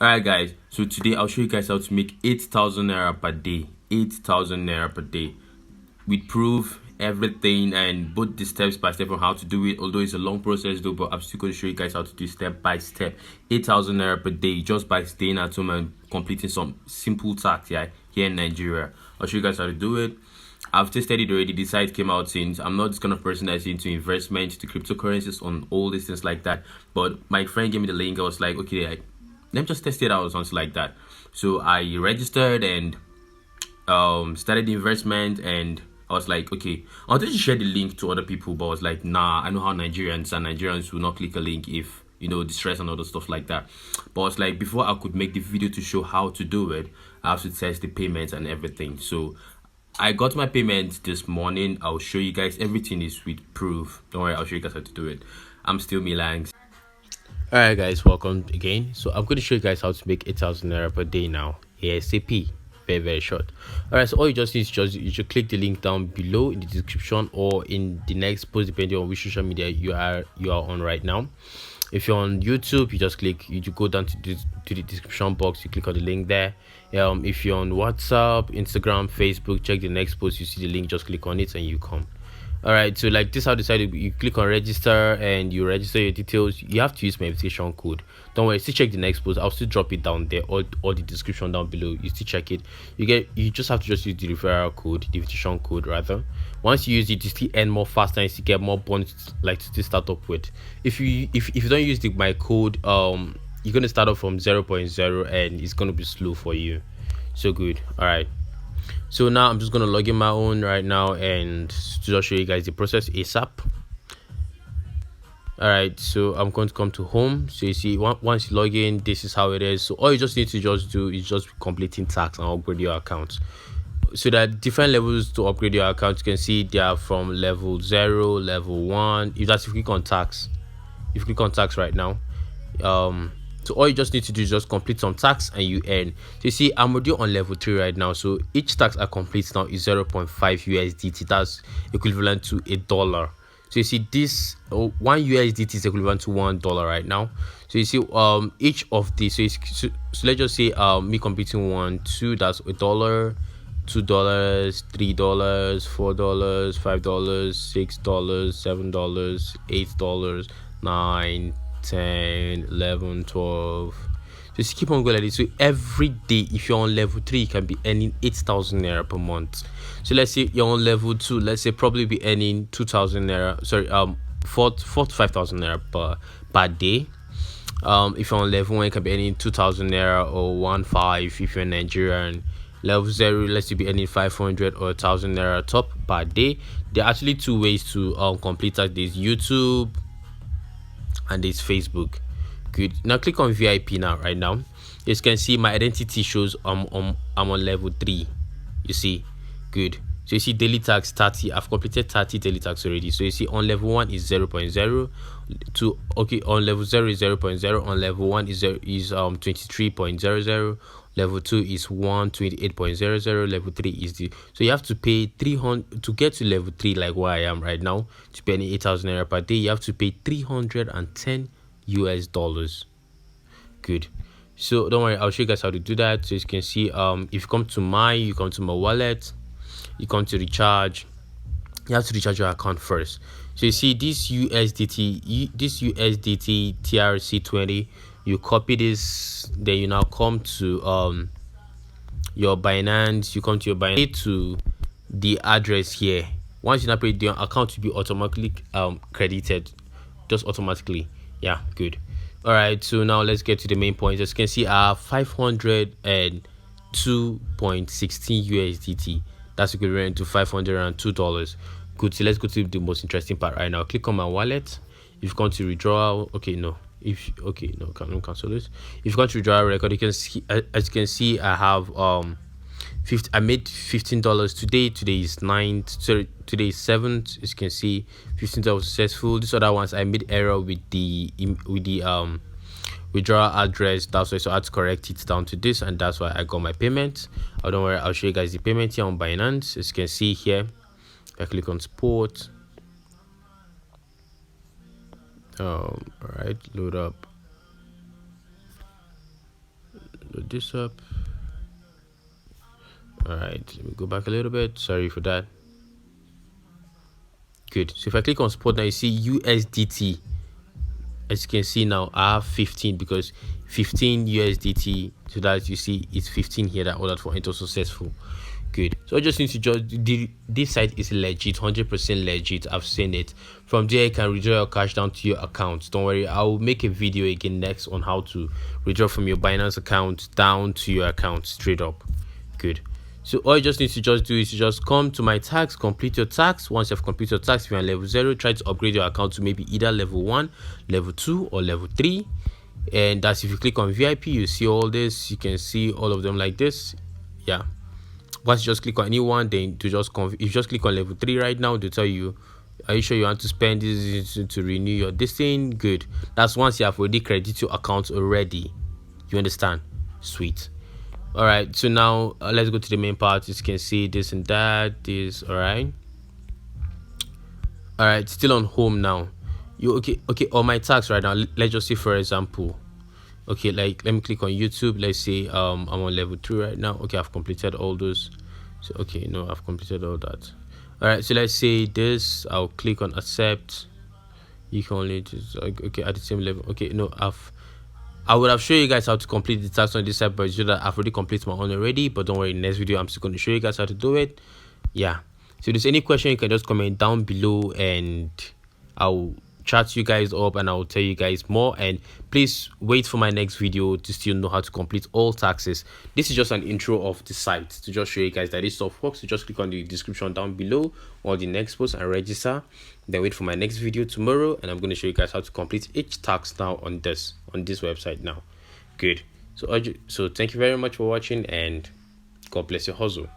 Alright guys, so today I'll show you guys how to make 8,000 naira per day. 8,000 naira per day. With proof, everything, and both the steps by step on how to do it. Although it's a long process though, but I'm still going to show you guys how to do step by step. 8,000 naira per day just by staying at home and completing some simple tasks here in Nigeria. I'll show you guys how to do it. I've tested it already. The site came out since. I'm not this kind of person that's into investment, to cryptocurrencies, on all these things like that. But my friend gave me the link. I was like, okay, let me just test it out or something like that. So I registered and started the investment, and I was like, okay, I wanted to share the link to other people, but I was like, nah, I know how Nigerians will not click a link if the stress and all the stuff like that. But I was like, before I could make the video to show how to do it, I have to test the payments and everything. So I got my payment this morning. I'll show you guys. Everything is with proof. Don't worry, I'll show you guys how to do it. I'm still Milangs. Alright guys, welcome again. So I'm going to show you guys how to make 8,000 naira per day now, ASAP. Very short. Alright, so all you just need is you should click the link down below in the description or in the next post, depending on which social media you are on right now. If you're on YouTube, you go down to the description box, you click on the link there. If you're on WhatsApp, Instagram, Facebook, check the next post, you see the link, just click on it and you come. All right, so like this, how decided you click on register and you register your details. You have to use my invitation code. Don't worry, still check the next post. I'll still drop it down there, or the description down below. You still check it. You just have to use the referral code, the invitation code rather. Once you use it, you still earn more faster and you get more points like to start up with. If you don't use my code, you're gonna start off from 0.0 and it's gonna be slow for you. So good. All right. So now I'm just gonna log in my own right now and to just show you guys the process ASAP. All right, so I'm going to come to home. So you see, once you log in, this is how it is. So all you just need to just do is just completing tasks and upgrade your account. So there are different levels to upgrade your account. You can see they are from level 0, level 1. If you click on tasks, right now, so all you just need to do is just complete some tasks and you earn. So you see, I'm already on level 3 right now. So each task I complete now is 0.5 USDT. That's equivalent to $1. So you see, this 1 USDT is equivalent to $1 right now. So you see, each of these. So let's just say me completing 1, 2, that's $1, $2, $3, $4, $5, $6, $7, $8, 9, 10, 11, 12. Just keep on going like this. So every day, if you're on level 3, you can be earning 8,000 naira per month. So let's say you're on level 2, let's say probably be earning 2,000 naira, sorry, 4 to 5,000 naira per day. If you're on level 1, you can be earning 2,000 naira or 1.5 if you're Nigerian. Level 0, let's say be earning 500 or 1,000 naira top per day. There are actually 2 ways to complete that. There's YouTube and there's Facebook. Good. Now click on VIP now. Right now, as you can see, my identity shows I'm on level 3. You see, good. So you see daily tasks 30. I've completed 30 daily tasks already. So you see on level 1 is 0.0. On level 0 is 0.0. On level 1 is 23.00. Level 2 is 128.00. Level 3 is so you have to pay 300 to get to level 3, like where I am right now. To pay 8,000 naira per day, you have to pay $310 US. Good. So don't worry, I'll show you guys how to do that. So as you can see, if you come to you come to my wallet, you come to recharge. You have to recharge your account first. So you see this USDT TRC20. You copy this, then you now come to your Binance. You come to your Binance to the address here. Once you now pay, your account will be automatically credited, just automatically. Yeah, good. All right, so now let's get to the main point. As you can see, I have 502.16 USDT. That's equivalent to $502. Good. So let's go to the most interesting part right now. Click on my wallet. If you come to withdraw, no, can't cancel this. If you go to withdraw record, you can see, as you can see, I have I made $15 today. Today is 9th. Sorry, today is 7th. As you can see, $15 successful. These other ones I made error with the withdrawal address. That's why, so I had to correct it down to this, and that's why I got my payment. Oh, don't worry, I'll show you guys the payment here on Binance. As you can see here, I click on sport. All right, load up. load this up. All right, let me go back a little bit. Sorry for that. Good. So if I click on support now, you see USDT. As you can see now, I have 15 because 15 USDT. So that you see it's 15 here that ordered for enter successful. Good. So I just need to this site is legit, 100% legit. I've seen it. From there you can withdraw your cash down to your account. Don't worry, I'll make a video again next on how to withdraw from your Binance account down to your account straight up. Good. So all you just need to just do is to just come to my tax, complete your tax. Once you've completed your tax, if you're on level 0, try to upgrade your account to maybe either level 1, level 2, or level 3. And that's if you click on VIP, you see all this. You can see all of them like this. Yeah. Once you just click on anyone, then to just if you just click on level 3 right now, they tell you, are you sure you want to spend this to renew your this thing? Good. That's once you have already credited your account already. You understand? Sweet. All right, so now let's go to the main part. You can see this and that. This. All right, still on home now. You okay on my tax right now. Let's just say, for example, okay, like let me click on YouTube. Let's say I'm on level 3 right now. Okay, I've completed all those. So okay, no, I've completed all that. All right, so let's say this. I'll click on accept. You can only just okay at the same level. Okay, no, I would have shown you guys how to complete the task on this side, but you know that I've already completed my own already. But don't worry, next video I'm still going to show you guys how to do it. Yeah. So if there's any question, you can just comment down below and I'll chat you guys up and I'll tell you guys more. And please wait for my next video to still know how to complete all taxes. This is just an intro of the site to just show you guys that this stuff works. So just click on the description down below or the next post and register. Then wait for my next video tomorrow and I'm going to show you guys how to complete each tax now on this website now. Good. So thank you very much for watching and God bless your hustle.